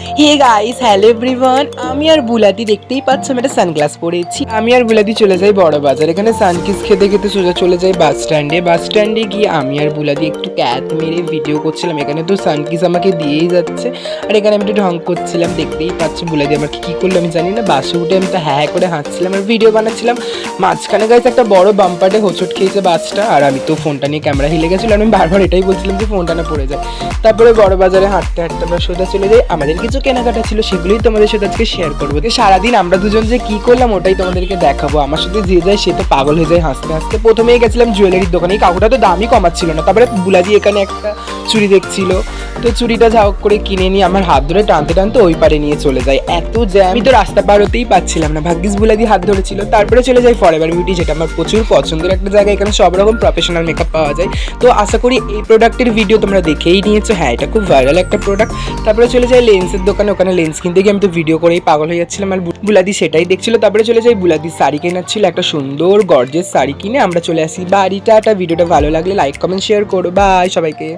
Hey guys, hello everyone. আমি আর বুলাদি দেখতেই পাচ্ছ আমি একটা সানগ্লাস পরেছি। আমি আর বুলাদি চলে যাই বড় বাজার। এখানে সানকিস খেতে খেতে সোজা চলে যাই বাস স্ট্যান্ডে। বাস স্ট্যান্ডে গিয়ে আমি আর বুলাদি একটু ক্যাত মেরে ভিডিও করছিলাম। এখানে তো সানকিস আমাকে দিয়েই যাচ্ছে, আর এখানে আমি একটু ঢং করছিলাম। দেখতেই পাচ্ছ বুলাদি আমার কি করলো আমি জানি না। বাসে উঠে আমি তো হ্যাঁ করে হাঁটছিলাম আর ভিডিও বানাচ্ছিলাম। মাঝখানে গাইস একটা বড় বাম্পারে হোঁচট খেয়েছে বাসটা, আর আমি তো ফোনটা নিয়ে ক্যামেরা হিলে গেছিলো। আমি বারবার এটাই বলছিলাম যে ফোনটা না পড়ে যায়। তারপরে বড় বাজারে হাঁটতে হাঁটতে আমরা সোজা চলে যাই। আমাদের কিছু কেনাকাটা ছিল, সেগুলোই তোমাদের সাথে আজকে শেয়ার করবো। সারাদিন আমরা দুজন যে কি করলাম ওটাই তোমাদেরকে দেখাবো। আমার সাথে যে যায় সে তো পাগল হয়ে যায় হাসতে হাসতে। প্রথমেই গেছিলাম জুয়েলারির দোকানে। এই কাকুটা তো দামই কমাচ্ছিল না। তারপরে বুলাদি এখানে একটা চুড়ি দেখছিল, তো চুড়িটা ঝাউক করে কিনে নিয়ে আমার হাত ধরে টানতে টানতে ওই পারে নিয়ে চলে যায়। এত জ্যাম, আমি তো রাস্তা পার হতেই পাচ্ছিলাম না। ভাগ্যিস বুলাদি হাত ধরেছিল। তারপরে চলে যাই ফরএভার বিউটি, যেটা আমার প্রচুর পছন্দের একটা জায়গা। এখানে সব রকম প্রফেশনাল মেকআপ পাওয়া যায়। তো আশা করি এই প্রোডাক্টের ভিডিও তোমরা দেখেই নিয়েছো। হ্যাঁ, এটা খুব ভাইরাল একটা প্রোডাক্ট। তারপরে চলে যাই লেন্সের দোকানে। ওখানে লেন্স কিনতে গিয়ে আমি তো ভিডিও করেই পাগল হয়ে যাচ্ছিলাম, আর বুলাদি সেটাই দেখছিল। তারপরে চলে যাই বুলাদির শাড়ি কেনার ছিল, একটা সুন্দর গর্জেস শাড়ি কিনে আমরা চলে আসি বাড়িটা। ভিডিওটা ভালো লাগলে লাইক কমেন্ট শেয়ার করো। বাই সবাইকে।